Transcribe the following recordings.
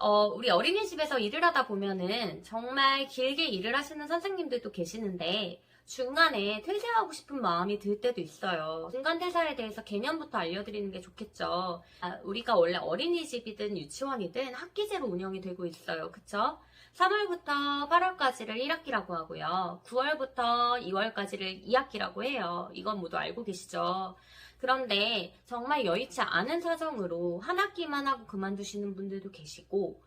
우리 어린이집에서 일을 하다 보면은 정말 길게 일을 하시는 선생님들도 계시는데 중간에 퇴사하고 싶은 마음이 들 때도 있어요. 중간 퇴사에 대해서 개념부터 알려드리는 게 좋겠죠. 우리가 원래 어린이집이든 유치원이든 학기제로 운영이 되고 있어요. 그쵸? 3월부터 8월까지를 1학기라고 하고요. 9월부터 2월까지를 2학기라고 해요. 이건 모두 알고 계시죠? 그런데 정말 여의치 않은 사정으로 한 학기만 하고 그만두시는 분들도 계시고,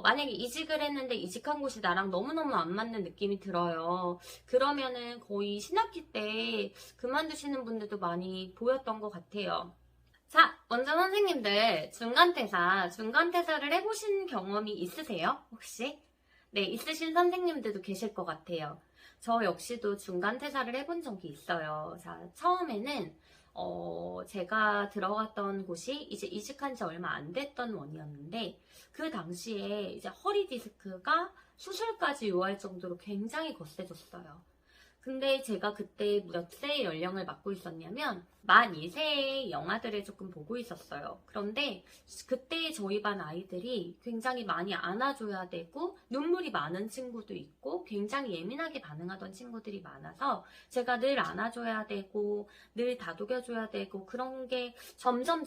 만약에 이직을 했는데 이직한 곳이 나랑 너무너무 안 맞는 느낌이 들어요. 그러면은 거의 신학기 때 그만두시는 분들도 많이 보였던 것 같아요. 자, 먼저 선생님들 중간퇴사를 해보신 경험이 있으세요? 혹시? 네, 있으신 선생님들도 계실 것 같아요. 저 역시도 중간퇴사를 해본 적이 있어요. 자, 처음에는 제가 들어갔던 곳이 이제 이직한 지 얼마 안 됐던 원이었는데 그 당시에 이제 허리 디스크가 수술까지 요할 정도로 굉장히 거세졌어요. 근데 제가 그때 몇 세의 연령을 맡고 있었냐면 만 2세의 영화들을 조금 보고 있었어요. 그런데 그때 저희 반 아이들이 굉장히 많이 안아줘야 되고 눈물이 많은 친구도 있고 굉장히 예민하게 반응하던 친구들이 많아서 제가 늘 안아줘야 되고 늘 다독여줘야 되고 그런 게 점점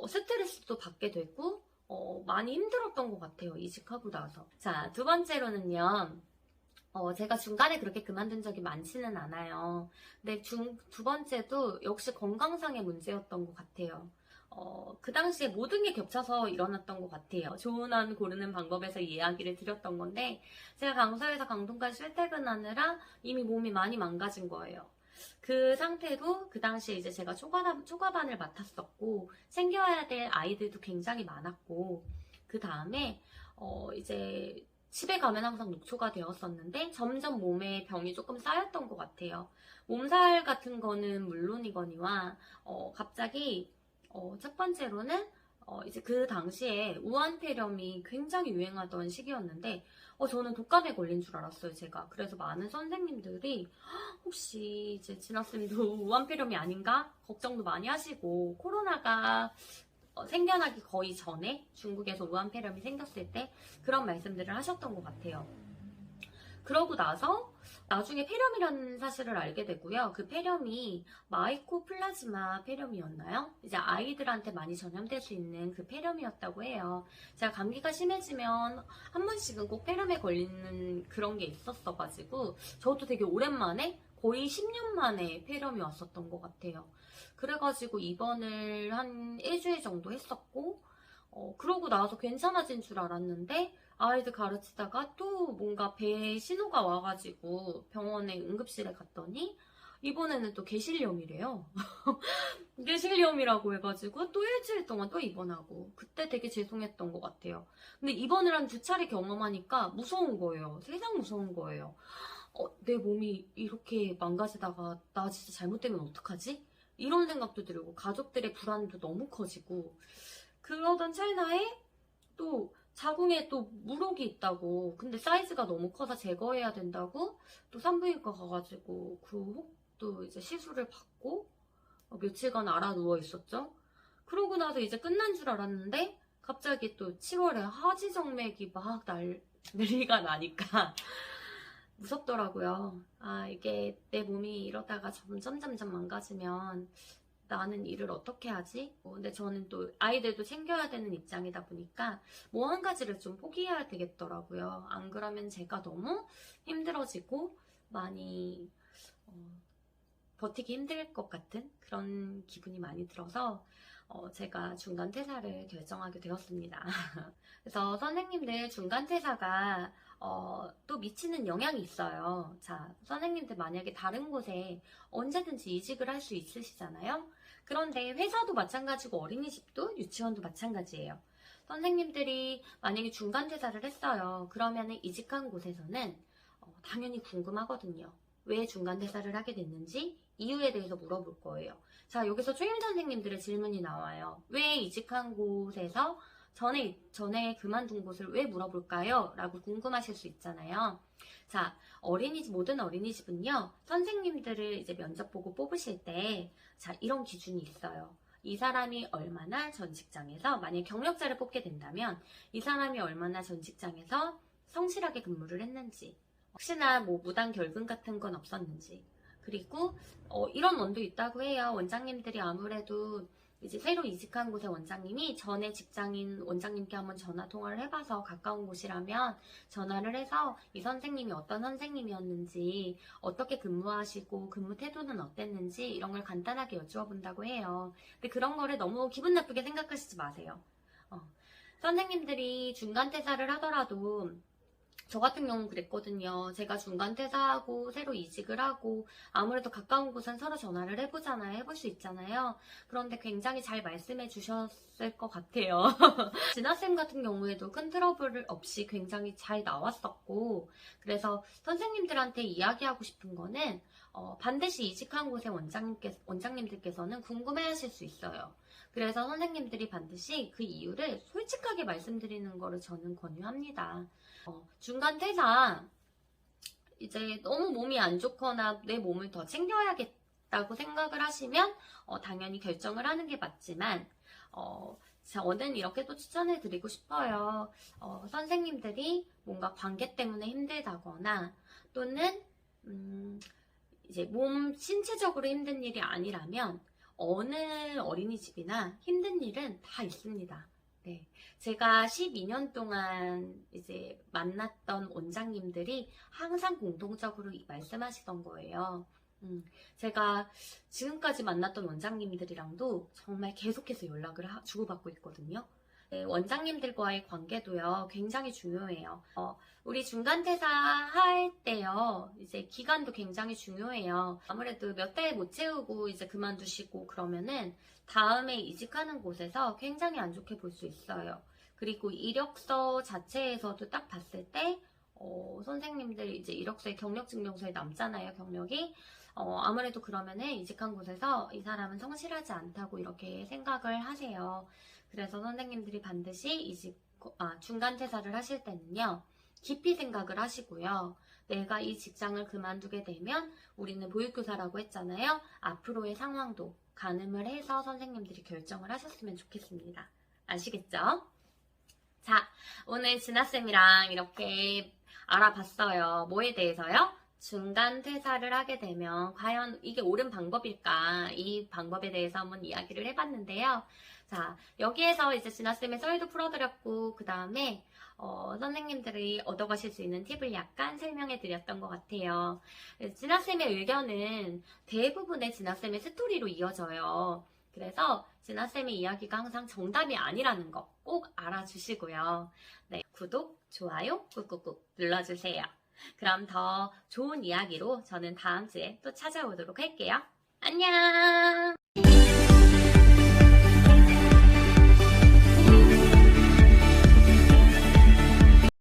스트레스도 받게 되고 많이 힘들었던 것 같아요. 이직하고 나서. 자, 두 번째로는요. 제가 중간에 그렇게 그만둔 적이 많지는 않아요. 근데 두 번째도 역시 건강상의 문제였던 것 같아요. 그 당시에 모든 게 겹쳐서 일어났던 것 같아요. 좋은 안 고르는 방법에서 이야기를 드렸던 건데, 제가 강서에서 강동까지 출퇴근하느라 이미 몸이 많이 망가진 거예요. 그 상태로 그 당시에 이제 제가 초과반을 맡았었고, 챙겨야 될 아이들도 굉장히 많았고, 그 다음에, 이제 집에 가면 항상 녹초가 되었었는데 점점 몸에 병이 조금 쌓였던 것 같아요. 몸살 같은 거는 물론이거니와 갑자기 첫 번째로는 이제 그 당시에 우한폐렴이 굉장히 유행하던 시기였는데 저는 독감에 걸린 줄 알았어요, 제가. 그래서 많은 선생님들이 혹시 이제 진아쌤도 우한폐렴이 아닌가 걱정도 많이 하시고 코로나가 생겨나기 거의 전에 중국에서 우한폐렴이 생겼을 때 그런 말씀들을 하셨던 것 같아요. 그러고 나서 나중에 폐렴이라는 사실을 알게 되고요. 그 폐렴이 마이코플라즈마 폐렴이었나요? 이제 아이들한테 많이 전염될 수 있는 그 폐렴이었다고 해요. 제가 감기가 심해지면 한 번씩은 꼭 폐렴에 걸리는 그런 게 있었어가지고 저도 되게 오랜만에 거의 10년 만에 폐렴이 왔었던 것 같아요. 그래가지고 입원을 한 일주일 정도 했었고 그러고 나서 괜찮아진 줄 알았는데 아이들 가르치다가 또 뭔가 배에 신호가 와가지고 병원에 응급실에 갔더니 이번에는 또 개실염이래요. 개실염이라고 해가지고 또 일주일 동안 또 입원하고 그때 되게 죄송했던 것 같아요. 근데 입원을 한 2차례 경험하니까 무서운 거예요. 세상 무서운 거예요. 내 몸이 이렇게 망가지다가 나 진짜 잘못되면 어떡하지? 이런 생각도 들고 가족들의 불안도 너무 커지고 그러던 찰나에 또 자궁에 또 물혹이 있다고 근데 사이즈가 너무 커서 제거해야 된다고 또 산부인과 가가지고 그 혹도 이제 시술을 받고 며칠간 알아 누워 있었죠. 그러고 나서 이제 끝난 줄 알았는데 갑자기 또 7월에 하지정맥이 막 난리가 나니까 무섭더라고요. 이게 내 몸이 이러다가 점점 망가지면 나는 일을 어떻게 하지? 근데 저는 또 아이들도 챙겨야 되는 입장이다 보니까 뭐 한 가지를 좀 포기해야 되겠더라고요. 안 그러면 제가 너무 힘들어지고 많이 버티기 힘들 것 같은 그런 기분이 많이 들어서 제가 중간 퇴사를 결정하게 되었습니다. 그래서 선생님들 중간 퇴사가 또 미치는 영향이 있어요. 자, 선생님들 만약에 다른 곳에 언제든지 이직을 할 수 있으시잖아요. 그런데 회사도 마찬가지고 어린이집도 유치원도 마찬가지예요. 선생님들이 만약에 중간 퇴사를 했어요. 그러면 이직한 곳에서는 당연히 궁금하거든요. 왜 중간 퇴사를 하게 됐는지 이유에 대해서 물어볼 거예요. 자, 여기서 초임 선생님들의 질문이 나와요. 왜 이직한 곳에서 전에 그만둔 곳을 왜 물어볼까요? 라고 궁금하실 수 있잖아요. 자, 모든 어린이집은요, 선생님들을 이제 면접 보고 뽑으실 때, 자, 이런 기준이 있어요. 이 사람이 얼마나 전 직장에서, 만약 경력자를 뽑게 된다면 이 사람이 얼마나 전 직장에서 성실하게 근무를 했는지, 혹시나 뭐 무단 결근 같은 건 없었는지, 그리고 이런 원도 있다고 해요. 원장님들이 아무래도 이제 새로 이직한 곳의 원장님이 전에 직장인 원장님께 한번 전화 통화를 해봐서 가까운 곳이라면 전화를 해서 이 선생님이 어떤 선생님이었는지, 어떻게 근무하시고 근무 태도는 어땠는지 이런 걸 간단하게 여쭈어 본다고 해요. 근데 그런 거를 너무 기분 나쁘게 생각하시지 마세요. 선생님들이 중간 퇴사를 하더라도, 저 같은 경우는 그랬거든요. 제가 중간 퇴사하고 새로 이직을 하고 아무래도 가까운 곳은 서로 전화를 해보잖아요. 해볼 수 있잖아요. 그런데 굉장히 잘 말씀해 주셨을 것 같아요. 진아쌤 같은 경우에도 큰 트러블 없이 굉장히 잘 나왔었고, 그래서 선생님들한테 이야기하고 싶은 거는 반드시 이직한 곳의 원장님들께서는 궁금해하실 수 있어요. 그래서 선생님들이 반드시 그 이유를 솔직하게 말씀드리는 거를 저는 권유합니다. 중간 퇴사, 이제 너무 몸이 안 좋거나 내 몸을 더 챙겨야겠다고 생각을 하시면 당연히 결정을 하는 게 맞지만, 저는 이렇게 또 추천을 드리고 싶어요. 선생님들이 뭔가 관계 때문에 힘들다거나 또는 이제 몸 신체적으로 힘든 일이 아니라면 어느 어린이집이나 힘든 일은 다 있습니다. 네. 제가 12년 동안 이제 만났던 원장님들이 항상 공통적으로 말씀하시던 거예요. 제가 지금까지 만났던 원장님들이랑도 정말 계속해서 연락을 주고받고 있거든요. 네, 원장님들과의 관계도요, 굉장히 중요해요. 우리 중간 퇴사할 때요, 이제 기간도 굉장히 중요해요. 아무래도 몇 달 못 채우고 이제 그만두시고 그러면은 다음에 이직하는 곳에서 굉장히 안 좋게 볼 수 있어요. 그리고 이력서 자체에서도 딱 봤을 때, 선생님들 이제 이력서에 경력증명서에 남잖아요, 경력이. 아무래도 그러면은 이직한 곳에서 이 사람은 성실하지 않다고 이렇게 생각을 하세요. 그래서 선생님들이 반드시 중간 퇴사를 하실 때는요, 깊이 생각을 하시고요. 내가 이 직장을 그만두게 되면 우리는 보육교사라고 했잖아요. 앞으로의 상황도 가늠을 해서 선생님들이 결정을 하셨으면 좋겠습니다. 아시겠죠? 자, 오늘 진아쌤이랑 이렇게 알아봤어요. 뭐에 대해서요? 중간 퇴사를 하게 되면 과연 이게 옳은 방법일까? 이 방법에 대해서 한번 이야기를 해봤는데요. 자, 여기에서 이제 진아쌤의 썰도 풀어드렸고, 그 다음에 선생님들이 얻어가실 수 있는 팁을 약간 설명해 드렸던 것 같아요. 진아쌤의 의견은 대부분의 진아쌤의 스토리로 이어져요. 그래서 진아쌤의 이야기가 항상 정답이 아니라는 거 꼭 알아주시고요. 네, 구독, 좋아요 꾹꾹꾹 눌러주세요. 그럼 더 좋은 이야기로 저는 다음 주에 또 찾아오도록 할게요. 안녕!